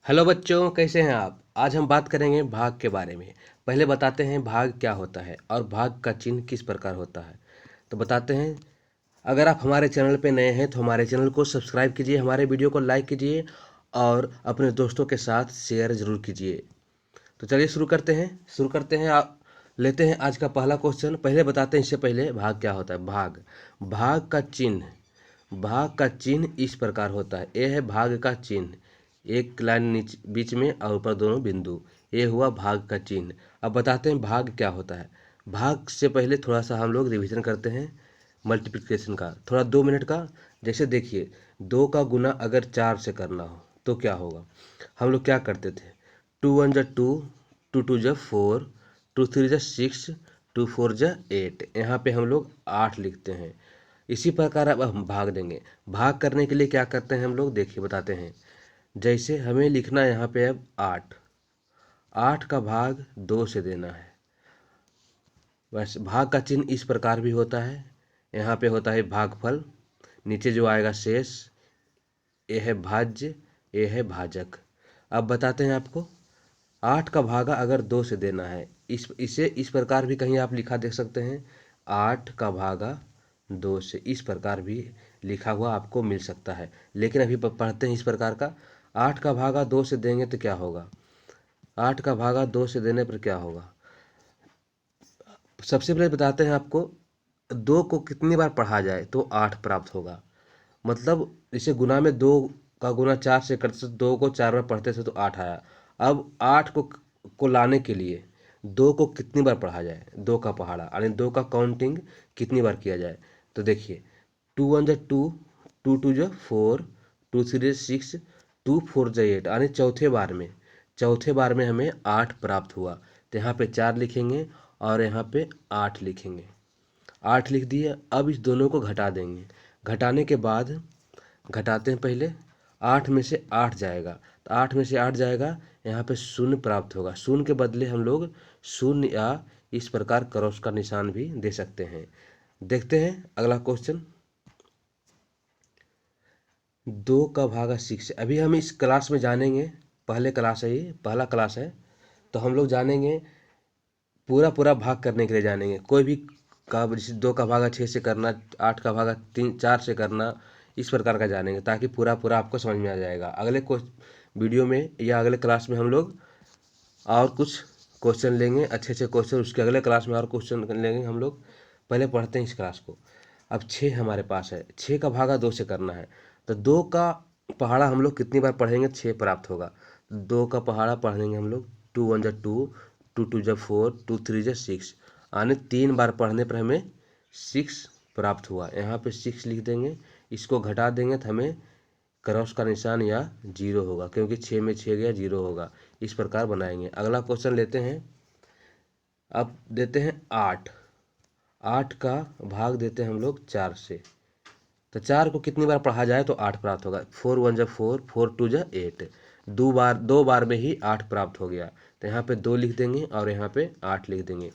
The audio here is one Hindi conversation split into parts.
हेलो बच्चों, कैसे हैं आप। आज हम बात करेंगे भाग के बारे में। पहले बताते हैं भाग क्या होता है और भाग का चिन्ह किस प्रकार होता है। तो बताते हैं। अगर आप हमारे चैनल पे नए हैं तो हमारे चैनल को सब्सक्राइब कीजिए, हमारे वीडियो को लाइक कीजिए और अपने दोस्तों के साथ शेयर ज़रूर कीजिए। तो चलिए शुरू करते हैं आप। लेते हैं आज का पहला क्वेश्चन। पहले बताते हैं, इससे पहले भाग क्या होता है। भाग भाग का चिन्ह भाग का चिन्ह इस प्रकार होता है। ये है भाग का चिन्ह, एक लाइन नीचे बीच में और ऊपर दोनों बिंदु। ये हुआ भाग का चिन्ह। अब बताते हैं भाग क्या होता है। भाग से पहले थोड़ा सा हम लोग रिवीजन करते हैं मल्टीप्लिकेशन का, थोड़ा 2 मिनट का। जैसे देखिए, 2 का गुना अगर 4 से करना हो तो क्या होगा। हम लोग क्या करते थे, 2 1 जा 2, 2 2 जा 4, 2 3 जा 6, 2 4 जा 8। यहाँ पे हम लोग 8 लिखते हैं। इसी प्रकार अब हम भाग देंगे। भाग करने के लिए क्या करते हैं हम लोग, देखिए बताते हैं। जैसे हमें लिखना यहाँ पे अब 8, 8 का भाग 2 से देना है। बस भाग का चिन्ह इस प्रकार भी होता है। यहाँ पे होता है भागफल, नीचे जो आएगा शेष, ये है भाज्य, ये है भाजक। अब बताते हैं आपको, 8 का भागा अगर 2 से देना है, इसे इस प्रकार भी कहीं आप लिखा देख सकते हैं। 8 का भागा 2 से, इस प्रकार भी लिखा हुआ आपको मिल सकता है। लेकिन अभी पढ़ते हैं इस प्रकार का। 8 का भागा 2 से देंगे तो क्या होगा, 8 का भागा 2 से देने पर क्या होगा। सबसे पहले बताते हैं आपको, 2 को कितनी बार पढ़ा जाए तो 8 प्राप्त होगा। मतलब इसे गुना में 2 का गुना 4 से करते थे, 2 को 4 बार पढ़ते थे तो 8 आया। अब 8 को लाने के लिए 2 को कितनी बार पढ़ा जाए, 2 का पहाड़ा यानी 2 का काउंटिंग कितनी बार किया जाए। तो देखिए, 2 1 जा 2, 2 2 जा 4, 2 3 जा 6, 2 4 जा 8 यानी चौथे बार में हमें 8 प्राप्त हुआ। तो यहाँ पे 4 लिखेंगे और यहाँ पे 8 लिखेंगे। 8 लिख दिए। अब इस दोनों को घटा देंगे। घटाने के बाद, घटाते हैं पहले, 8 में से 8 जाएगा तो 8 में से 8 जाएगा, यहाँ पे शून्य प्राप्त होगा। शून्य के बदले हम लोग शून्य या इस प्रकार क्रॉस का निशान भी दे सकते हैं। देखते हैं अगला क्वेश्चन। 2 का भागा 6। अभी हम इस क्लास में जानेंगे, पहले क्लास है ये, पहला क्लास है, तो हम लोग जानेंगे पूरा पूरा भाग करने के लिए जानेंगे। कोई भी का जैसे 2 का भागा 6 से करना, 8 का भागा 4 से करना, इस प्रकार का जानेंगे ताकि पूरा पूरा आपको समझ में आ जाएगा। अगले वीडियो में या अगले क्लास में हम लोग और कुछ क्वेश्चन लेंगे, अच्छे अच्छे क्वेश्चन। उसके अगले क्लास में और क्वेश्चन लेंगे हम लोग। पहले पढ़ते हैं इस क्लास को। अब 6 हमारे पास है, 6 का भागा 2 से करना है तो 2 का पहाड़ा हम लोग कितनी बार पढ़ेंगे 6 प्राप्त होगा। 2 का पहाड़ा पढ़ेंगे हम लोग, 2 1 जा 2, 2 2 जा 4, 2 3 जा 6 यानी 3 बार पढ़ने पर हमें 6 प्राप्त हुआ। यहाँ पे 6 लिख देंगे। इसको घटा देंगे तो हमें क्रॉस का निशान या जीरो होगा, क्योंकि 6 में 6 गया, जीरो होगा। इस प्रकार बनाएंगे। अगला क्वेश्चन लेते हैं। अब देते हैं 8, 8 का भाग देते हैं हम लोग 4 से। तो 4 को कितनी बार पढ़ा जाए तो 8 प्राप्त होगा। 4 1 जा 4, 4 2 जा 8, दो बार में ही 8 प्राप्त हो गया। तो यहाँ पे 2 लिख देंगे और यहाँ पे 8 लिख देंगे।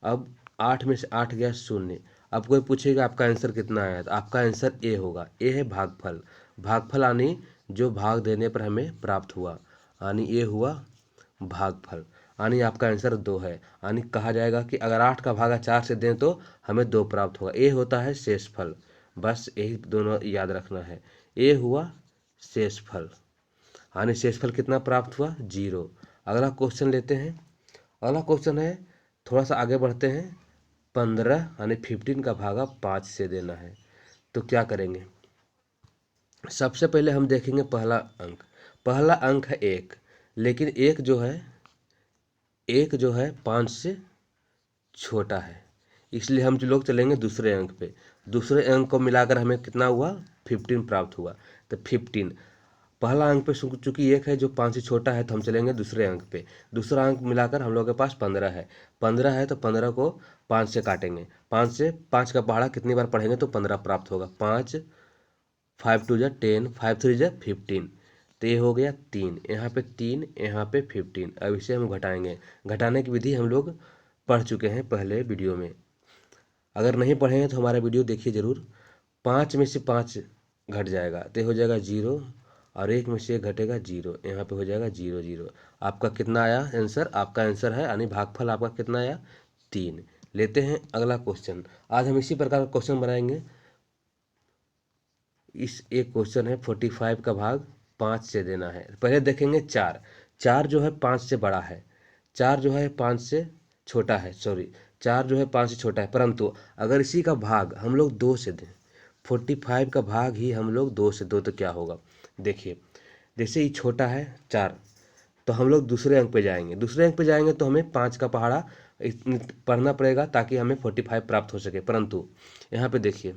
अब 8 में से 8 गया शून्य। अब कोई पूछेगा आपका आंसर कितना आया, तो आपका आंसर ए होगा। ए है भागफल। भागफल यानी जो भाग देने पर हमें प्राप्त हुआ, यानी ये हुआ भागफल। यानी आपका आंसर 2 है। यानी कहा जाएगा कि अगर 8 का भागा 4 से दें तो हमें 2 प्राप्त होगा। ये होता है शेषफल। बस यही दोनों याद रखना है। ये हुआ शेषफल, यानी शेषफल कितना प्राप्त हुआ, 0। अगला क्वेश्चन लेते हैं। अगला क्वेश्चन है, थोड़ा सा आगे बढ़ते हैं। 15 यानी 15 का भागा 5 से देना है तो क्या करेंगे। सबसे पहले हम देखेंगे पहला अंक। पहला अंक है 1, लेकिन 1 जो है 5 से छोटा है, इसलिए हम लोग चलेंगे दूसरे अंक पे। दूसरे अंक को मिलाकर हमें कितना हुआ, 15 प्राप्त हुआ। तो 15 पहला अंक पे चूंकि 1 है जो 5 से छोटा है, तो हम चलेंगे दूसरे अंक पे। दूसरा अंक मिलाकर हम लोग के पास 15 है। 15 है तो 15 को 5 से काटेंगे। 5 से 5 का पहाड़ा कितनी बार पढ़ेंगे तो 15 प्राप्त होगा। 5 5 2 जा 10, 5 3 जा 15। तो ये हो गया 3, यहाँ पे 3, यहाँ पे 15। अब इसे हम घटाएंगे। घटाने की विधि हम लोग पढ़ चुके हैं पहले वीडियो में। अगर नहीं पढ़े हैं तो हमारा वीडियो देखिए ज़रूर। 5 में से 5 घट जाएगा तो ये हो जाएगा 0 और 1 में से 1 घटेगा 0, यहाँ पे हो जाएगा 0 0। आपका कितना आया आंसर? आपका आंसर है यानी भागफल आपका कितना आया? 3। लेते हैं अगला क्वेश्चन। आज हम इसी प्रकार का क्वेश्चन बनाएंगे। इस एक क्वेश्चन है 45 का भाग 5 से देना है। पहले देखेंगे 4। 4 जो है 5 से बड़ा है, 4 जो है 5 से छोटा है, सॉरी 4 जो है 5 से छोटा है, परंतु अगर इसी का भाग हम लोग 2 से दें, 45 का भाग ही हम लोग 2 से दो तो क्या होगा? देखिए, जैसे ही छोटा है 4, तो हम लोग दूसरे अंक पे जाएंगे। दूसरे अंक पे जाएंगे तो हमें 5 का पहाड़ा पढ़ना पड़ेगा ताकि हमें 45 प्राप्त हो सके। परंतु यहाँ पे देखिए,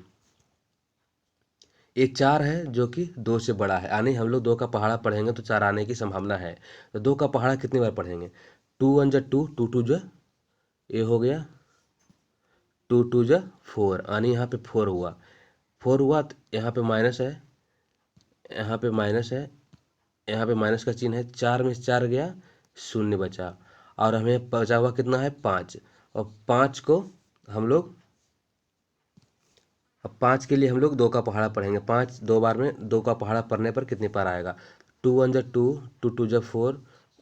ये 4 है जो कि 2 से बड़ा है, यानी हम लोग 2 का पहाड़ा पढ़ेंगे तो 4 आने की संभावना है। तो 2 का पहाड़ा कितनी बार पढ़ेंगे? 2 1 जा 2, 2 2 जा, ये हो गया 2 2 जा 4, यानी यहाँ पे 4 हुआ। 4 हुआ तो यहाँ पे माइनस है, यहाँ पे माइनस है, यहाँ पे माइनस का चिन्ह है। 4 में से 4 गया, 0 बचा, और हमें बचा हुआ कितना है? 5। और 5 को हम लोग, अब 5 के लिए हम लोग 2 का पहाड़ा पढ़ेंगे। 5 2 बार में 2 का पहाड़ा पढ़ने पर कितने पार आएगा? 2 1 जा 2, 2 2 जा 4,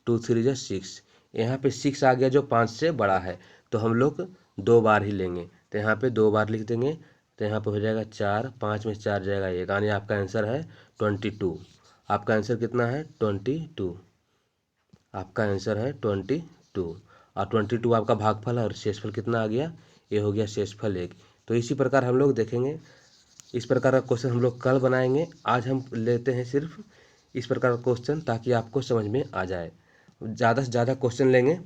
2 3 जा 6। यहाँ पे 6 आ गया जो 5 से बड़ा है, तो हम लोग 2 बार ही लेंगे। तो यहाँ पे 2 बार लिख देंगे, तो यहाँ पे हो जाएगा 4, 5 में 4 जाएगा 1, यानी आपका आंसर है 22। आपका आंसर कितना है? 22। आपका आंसर है 22, और 22 आपका भागफल है, और शेषफल कितना आ गया? ये हो गया शेषफल 1। तो इसी प्रकार हम लोग देखेंगे, इस प्रकार का क्वेश्चन हम लोग कल बनाएंगे। आज हम लेते हैं सिर्फ इस प्रकार का क्वेश्चन ताकि आपको समझ में आ जाए। ज़्यादा से ज़्यादा क्वेश्चन लेंगे।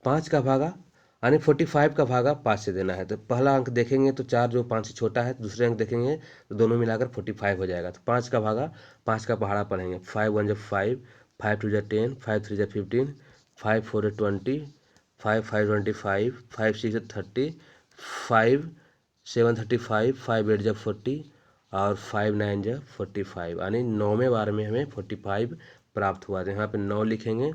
5 का भागा यानी 45 का भागा 5 से देना है। तो पहला अंक देखेंगे तो 4 जो 5 से छोटा है, दूसरे अंक देखेंगे तो दोनों मिलाकर 45 हो जाएगा। तो 5 का भागा 5 का पहाड़ा पढ़ेंगे। 5 1 जा 5, 5 2 जा 10, 5 3 जा 15, 5 4 जा 20, 5 5 25, 5 6 जा 30, 5 7 35, 5 8 जा 40, और 5 9 जा 45, यानी 9वें बार में हमें 45 प्राप्त हुआ। तो यहाँ पे 9 लिखेंगे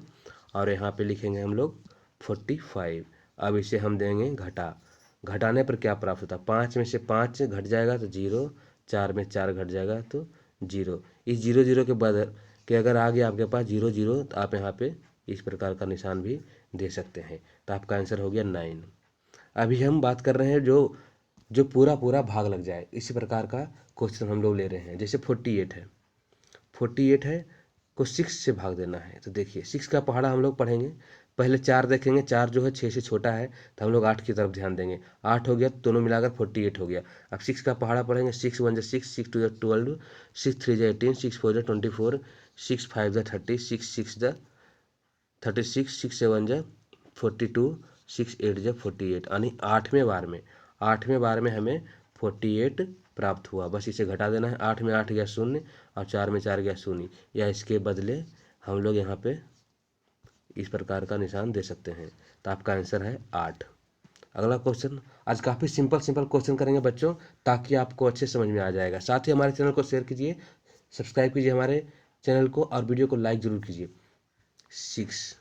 और यहाँ पे लिखेंगे हम लोग 45। अब इसे हम देंगे घटा, घटाने पर क्या प्राप्त होता है? 5 में से 5 घट जाएगा तो 0, 4 में 4 घट जाएगा तो 0। इस 0 0 के बदल के अगर आ गया आपके पास 0 0, तो आप यहाँ पे इस प्रकार का निशान भी दे सकते हैं। तो आपका आंसर हो गया 9। अभी हम बात कर रहे हैं जो जो पूरा पूरा भाग लग जाए, इसी प्रकार का क्वेश्चन हम लोग ले रहे हैं। जैसे 48 है, 48 है को 6 से भाग देना है। तो देखिए 6 का पहाड़ा हम लोग पढ़ेंगे। पहले 4 देखेंगे, 4 जो है 6 से छोटा है, तो हम लोग 8 की तरफ ध्यान देंगे। 8 हो गया तो दोनों मिलाकर 48 हो गया। अब 6 का पहाड़ा पढ़ेंगे। 6 1 जा 6, 6 2 जा 12, 6 3 जा 18, 6 4 जा 24, 6 5 जा 30, 6 6 जा 36, 6 7 जा 42, 6 8 जा 48, यानी 8वें बार में हमें 48 प्राप्त हुआ। बस इसे घटा देना है। 8 में 8 गया 0, और 4 में 4 गया 0, या इसके बदले हम लोग यहाँ पे इस प्रकार का निशान दे सकते हैं। तो आपका आंसर है 8। अगला क्वेश्चन, आज काफ़ी सिंपल सिंपल क्वेश्चन करेंगे बच्चों, ताकि आपको अच्छे समझ में आ जाएगा। साथ ही हमारे चैनल को शेयर कीजिए, सब्सक्राइब कीजिए हमारे चैनल को, और वीडियो को लाइक ज़रूर कीजिए। 6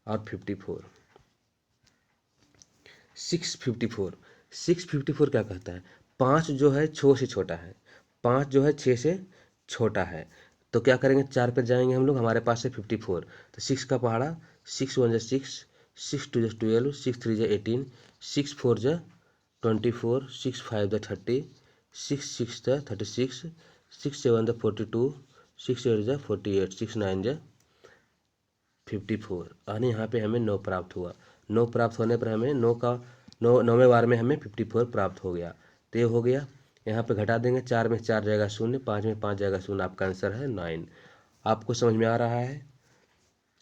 और 54, 654, 654 क्या कहता है? 5 जो है 6 से छोटा है, 5 जो है 6 से छोटा है। तो क्या करेंगे? 4 पे जाएंगे हम लोग, हमारे पास है 54। तो 6 का पहाड़ा 6 1 जा 6, 6 2 जा 12, 6 3 जा 18, 6 4 जा 24, 6 5 जा 30, 6 6 जा 36, 6 7 जा 42, 6 8 जा 48, 6 9 जा 54, यानी यहाँ पे हमें 9 प्राप्त हुआ। 9 प्राप्त होने पर हमें 9वें बार में हमें 54 प्राप्त हो गया। तो ये हो गया। यहाँ पे घटा देंगे। 4 में 4 जाएगा 0, 5 में 5 जाएगा 0, आपका आंसर है 9। आपको समझ में आ रहा है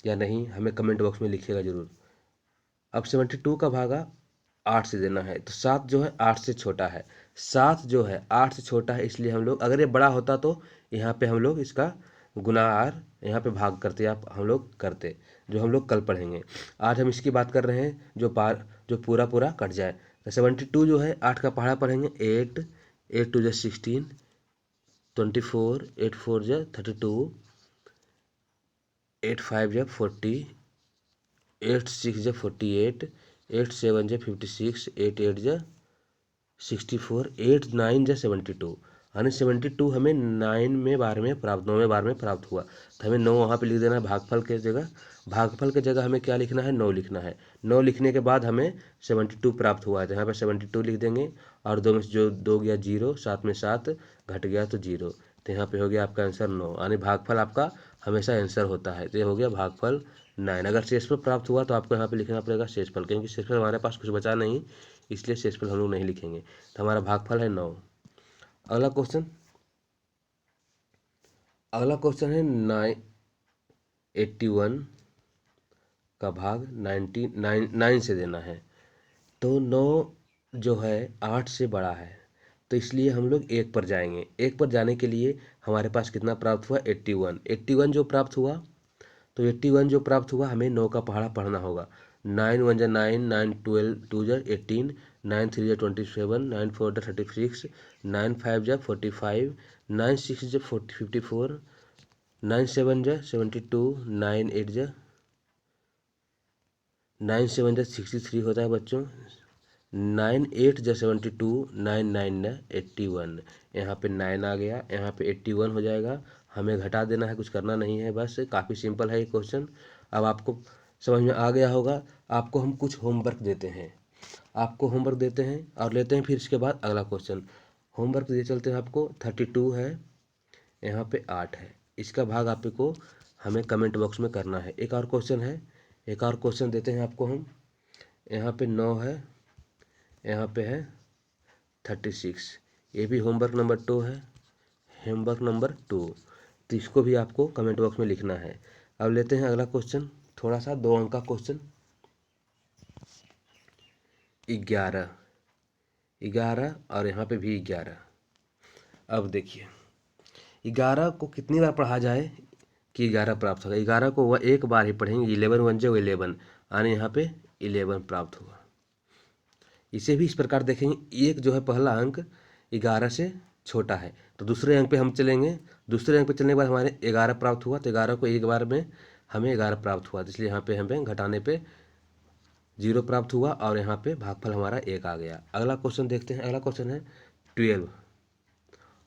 या नहीं? हमें कमेंट बॉक्स में लिखिएगा ज़रूर। अब 72 का भागा 8 से देना है। तो 7 जो है 8 से छोटा है, 7 जो है 8 से छोटा है, इसलिए हम लोग, अगर ये बड़ा होता तो यहाँ पे हम लोग इसका गुना आर यहाँ पे भाग करते, आप हम लोग करते, जो हम लोग कल पढ़ेंगे। आज हम इसकी बात कर रहे हैं जो पूरा पूरा कट जाए। तो 72 जो है 8 का पहाड़ा पढ़ेंगे। 8 8 2 जा 16, 24, 8 4 जा 32, 8 5 जा 40, 8 6 जा 48, 8 7 जा 56, 8 8 जा 64, 8 9 जा 72, यानी 72 हमें 9वें बार में प्राप्त 9वें बार में प्राप्त हुआ। तो हमें 9 वहाँ पे लिख देना है भागफल के जगह। भागफल के जगह हमें क्या लिखना है, 9 लिखना है। 9 लिखने के बाद हमें 72 प्राप्त हुआ है, तो यहाँ पे 72 लिख देंगे। और 2 में से जो 2 गया 0, 7 में 7 घट गया तो 0, तो यहाँ पे हो गया आपका आंसर 9। यानी भागफल आपका हमेशा आंसर होता है। तो ये हो गया भागफल 9। अगर शेषफल प्राप्त हुआ तो आपको यहाँ पे लिखना पड़ेगा शेषफल, क्योंकि शेषफल हमारे पास कुछ बचा नहीं, इसलिए शेषफल हम लोग नहीं लिखेंगे। तो हमारा भागफल है 9। अगला क्वेश्चन है 81 का भाग 9 से देना है। तो 9 जो है 8 से बड़ा है, तो इसलिए हम लोग 1 पर जाएंगे। 1 पर जाने के लिए हमारे पास कितना प्राप्त हुआ, 81। 81 जो प्राप्त हुआ, तो 81 जो प्राप्त हुआ हमें 9 का पहाड़ा पढ़ना होगा। 9 1 जा 9, 9 12 2 जा 18, 9 3 जा 27, 9 4 जा 36, 9 5 जा 45, 9 6 जा 54, 9 7 जा 72, 9 8 जा 9 7 जा 63 होता है बच्चों, 9 8 जा 72, 9 9 जा 81। यहाँ पे 9 आ गया, यहाँ पे 81 हो जाएगा। हमें घटा देना है, कुछ करना नहीं है, बस काफ़ी सिंपल है ये क्वेश्चन। अब आपको समझ में आ गया होगा। आपको हम कुछ होमवर्क देते हैं, और लेते हैं फिर इसके बाद अगला क्वेश्चन। होमवर्क दे चलते हैं आपको। 32 है, यहाँ पे 8 है, इसका भाग आपको हमें कमेंट बॉक्स में करना है। एक और क्वेश्चन देते हैं आपको हम। यहाँ पे 9 है, यहाँ पे है 36, ये भी होमवर्क नंबर 2 है, होमवर्क नंबर 2। तो इसको भी आपको कमेंट बॉक्स में लिखना है। अब लेते हैं अगला क्वेश्चन, थोड़ा सा 2 अंक का क्वेश्चन। 11 और यहाँ पे भी 11। अब देखिए 11 को कितनी बार पढ़ा जाए कि 11 प्राप्त होगा। 11 को वह एक बार ही पढ़ेंगे, 11 1 जो 11, यानी यहाँ पे 11 प्राप्त होगा। इसे भी इस प्रकार देखेंगे, एक जो है पहला अंक 11 से छोटा है, तो दूसरे अंक पे हम चलेंगे। दूसरे अंक पे चलने के बाद हमारे 11 प्राप्त हुआ, तो 11 को एक बार में हमें 11 प्राप्त हुआ, तो इसलिए यहाँ पे हमें घटाने पे 0 प्राप्त हुआ, और यहाँ पे भागफल हमारा 1 आ गया। अगला क्वेश्चन देखते हैं। अगला क्वेश्चन है 12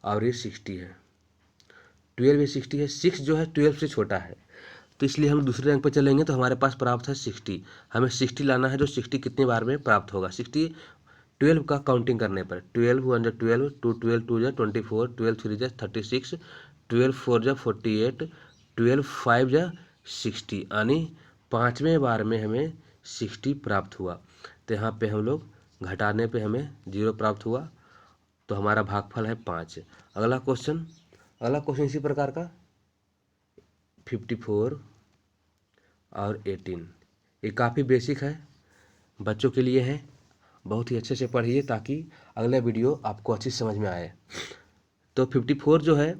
और ये 60 है। 12 ये 60 है। 6 जो है 12 से छोटा है, तो इसलिए हम दूसरे अंक पर चलेंगे, तो हमारे पास प्राप्त है 60। हमें 60 लाना है, जो 60 कितनी बार में प्राप्त होगा। 60 12 का काउंटिंग करने पर 12 1 जा 12, 2 12 2 जा 24, 12 3 जा 36, 12 4 जा 48, 12 5 जा 60, यानी 5वें बार में हमें 60 प्राप्त हुआ। तो यहाँ पे हम लोग घटाने पे हमें 0 प्राप्त हुआ, तो हमारा भागफल है 5। अगला क्वेश्चन इसी प्रकार का 54 और 18। ये काफ़ी बेसिक है, बच्चों के लिए है। बहुत ही अच्छे से पढ़िए ताकि अगला वीडियो आपको अच्छी समझ में आए। तो 54 जो है,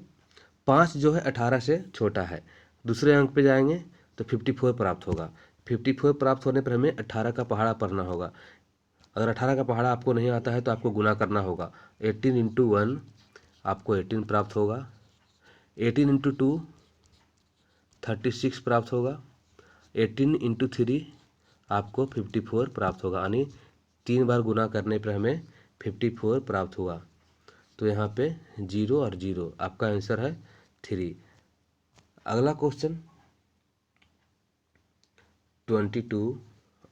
5 जो है 18 से छोटा है। दूसरे अंक पे जाएंगे तो 54 प्राप्त होगा। 54 प्राप्त होने पर हमें 18 का पहाड़ा पढ़ना होगा। अगर 18 का पहाड़ा आपको नहीं आता है तो आपको गुना करना होगा। 18 इंटू 1 आपको 18 प्राप्त होगा। 18 इंटू 2 36 प्राप्त होगा। 18 इंटू 3 आपको 54 प्राप्त होगा, यानी 3 बार गुना करने पर हमें 54 प्राप्त हुआ। तो यहाँ पे 0 और 0, आपका आंसर है 3। अगला क्वेश्चन 22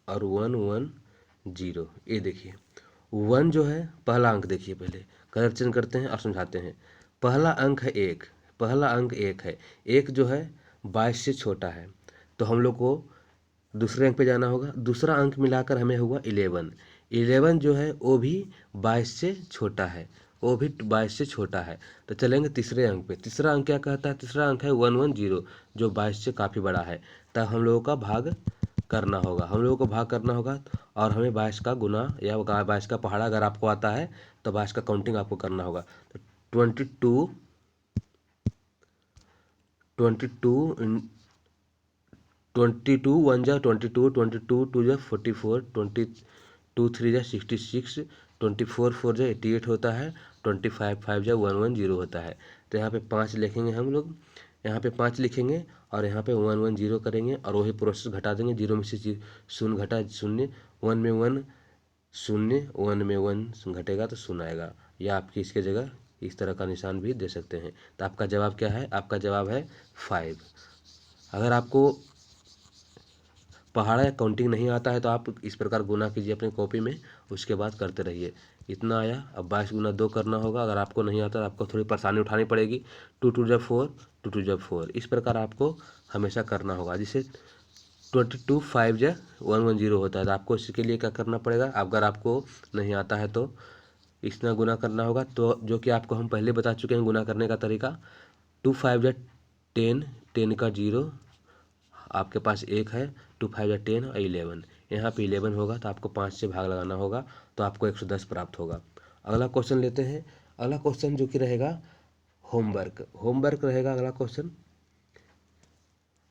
और 1 1 0। ये देखिए 1 जो है पहला अंक, देखिए पहले करेक्शन करते हैं और समझाते हैं। पहला अंक है 1, पहला अंक 1 है। 1 जो है 22 से छोटा है, तो हम लोग को दूसरे अंक पे जाना होगा। दूसरा अंक मिलाकर हमें हुआ 11। 11 जो है वो भी 22 से छोटा है, वो भी 22 से छोटा है। तो चलेंगे तीसरे अंक पे। तीसरा अंक क्या कहता है, तीसरा अंक है 1 1 0, जो 22 से काफ़ी बड़ा है। तब हम लोगों का भाग करना होगा, और हमें 22 का गुना या 22 का पहाड़ा अगर आपको आता है तो 22 का काउंटिंग आपको करना होगा। तो 22 1 जा 22, 22 2 जा 44, 22 3 जा 66, 24 4 जा 88 होता है, 25 5 जा 1 1 0 होता है। तो यहाँ पे 5 लिखेंगे हम लोग, यहाँ पे 5 लिखेंगे और यहाँ पे 1 1 0 करेंगे, और वही प्रोसेस घटा देंगे। 0 में से 0 घटा 0, 1 में 1 0, 1 में 1 घटेगा तो 0 आएगा, या आपकी इसके जगह इस तरह का निशान भी दे सकते हैं। तो आपका जवाब क्या है? आपका जवाब है 5। अगर आपको पहाड़ा या काउंटिंग नहीं आता है तो आप इस प्रकार गुना कीजिए अपनी कॉपी में, उसके बाद करते रहिए। इतना आया, अब 22 गुना 2 करना होगा। अगर आपको नहीं आता तो आपको थोड़ी परेशानी उठानी पड़ेगी। 2 2 जब 4, 2 2 जब 4, इस प्रकार आपको हमेशा करना होगा। जिसे 22 5 जा 110 होता है। तो आपको इसके लिए क्या करना पड़ेगा? अगर आपको नहीं आता है तो इतना गुना करना होगा, तो जो कि आपको हम पहले बता चुके हैं गुना करने का तरीका। 2 5 जा 10, 10 का 0, आपके पास 1 है। 2 5 जा 10 और 11, यहाँ पे 11 होगा तो आपको 5 से भाग लगाना होगा, तो आपको 110 प्राप्त होगा। अगला क्वेश्चन लेते हैं। अगला क्वेश्चन जो कि रहेगा होमवर्क। होमवर्क रहेगा अगला क्वेश्चन।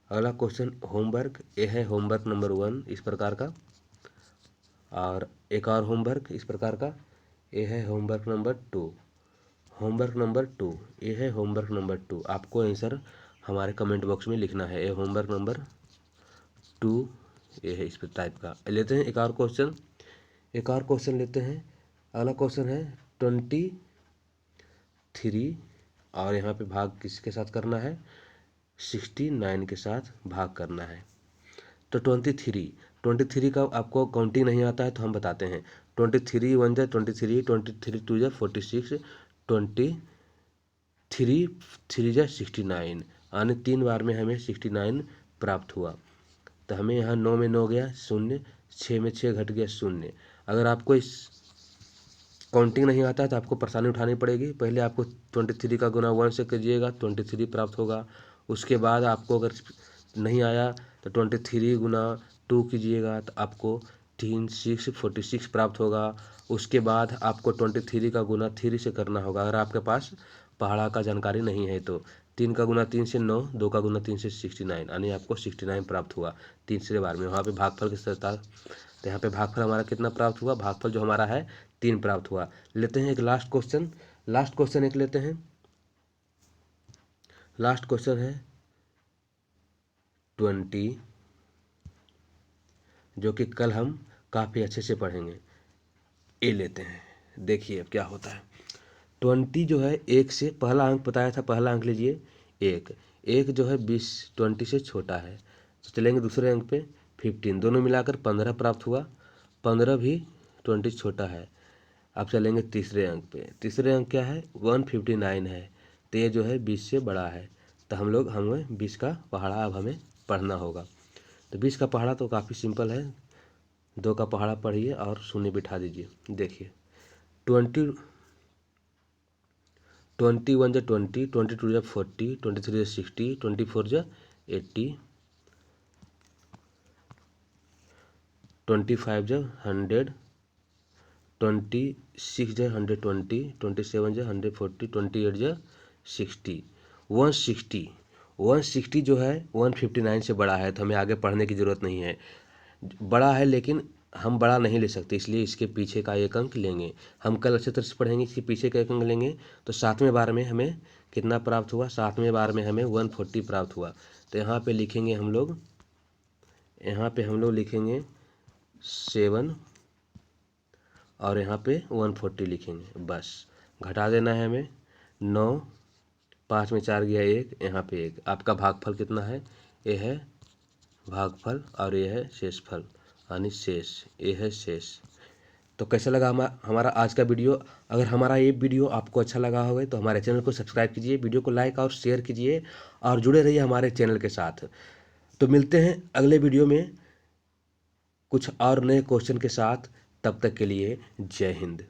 अगला क्वेश्चन होमवर्क, ये है होमवर्क नंबर 1 इस प्रकार का, और एक और होमवर्क इस प्रकार का, ये है होमवर्क नंबर 2। होमवर्क नंबर 2, ये है होमवर्क नंबर 2। आपको आंसर हमारे कमेंट बॉक्स में लिखना है। ये होमवर्क नंबर 2, ये है इस टाइप का। लेते हैं एक और क्वेश्चन। एक और क्वेश्चन लेते हैं। अगला क्वेश्चन है 23, और यहाँ पे भाग किसके साथ करना है? 69 के साथ भाग करना है। तो 23 का आपको काउंटिंग नहीं आता है तो हम बताते हैं। 23 1 जा 23, 23 2 जा 46, 23 3 जा 69, यानी 3 बार में हमें 69 प्राप्त हुआ। तो हमें यहाँ 9 में 9 गया 0, 6 में 6 घट गया 0। अगर आपको इस काउंटिंग नहीं आता है तो आपको परेशानी उठानी पड़ेगी। पहले आपको 23 का गुना 1 से कीजिएगा, 23 प्राप्त होगा। उसके बाद आपको अगर नहीं आया तो 23 गुना 2 कीजिएगा, तो आपको 3 6 46 प्राप्त होगा। उसके बाद आपको 23 का गुना 3 से करना होगा, अगर आपके पास पहाड़ा का जानकारी नहीं है तो। 3 का गुना 3 से 9, 2 का गुना 3 से 69, यानी आपको 69 प्राप्त हुआ तीसरे बार में। वहाँ पे भागफल किस तरह, तो यहाँ पे भागफल हमारा कितना प्राप्त हुआ? भागफल जो हमारा है 3 प्राप्त हुआ। लेते हैं एक लास्ट क्वेश्चन। लास्ट क्वेश्चन एक लेते हैं। लास्ट क्वेश्चन है 20, जो कि कल हम काफ़ी अच्छे से पढ़ेंगे। ए लेते हैं, देखिए अब क्या होता है। 20 जो है 1 से, पहला अंक बताया था, पहला अंक लीजिए 1। 1 जो है 20 20 से छोटा है, तो चलेंगे दूसरे अंक पे 15, दोनों मिलाकर 15 प्राप्त हुआ। 15 भी 20 से छोटा है। अब चलेंगे तीसरे अंक पे। तीसरे अंक क्या है? 159 है, तो ये जो है 20 से बड़ा है। तो हमें 20 का पहाड़ा अब हमें पढ़ना होगा। तो 20 का पहाड़ा तो काफ़ी सिंपल है। 2 का पहाड़ा पढ़िए और शून्य बिठा दीजिए। देखिए 21 जा 20, 22 जा 40, 23 जा 60, 24 जा 80, 25 जा 100, 26 जा 120, 27 जा 140, 28 जा 60, 160 जो है 159 से बड़ा है, तो हमें आगे पढ़ने की ज़रूरत नहीं है। बड़ा है लेकिन हम बड़ा नहीं ले सकते, इसलिए इसके पीछे का एक अंक लेंगे। हम कल अच्छे तरह से पढ़ेंगे, इसके पीछे का एक अंक लेंगे। तो 7वें बार में हमें कितना प्राप्त हुआ? 7वें बार में हमें 140 प्राप्त हुआ। तो यहाँ पे लिखेंगे हम लोग, यहाँ पे हम लोग लिखेंगे 7, और यहाँ पे 140 लिखेंगे। बस घटा देना है हमें। 9, 5 में 4 गया 1, यहाँ पे 1। आपका भागफल कितना है? ये है भागफल, और ये है शेषफल, यानी शेष। ये है शेष। तो कैसा लगा हमारा आज का वीडियो? अगर हमारा ये वीडियो आपको अच्छा लगा होगा तो हमारे चैनल को सब्सक्राइब कीजिए, वीडियो को लाइक और शेयर कीजिए, और जुड़े रहिए हमारे चैनल के साथ। तो मिलते हैं अगले वीडियो में कुछ और नए क्वेश्चन के साथ। तब तक के लिए जय हिंद।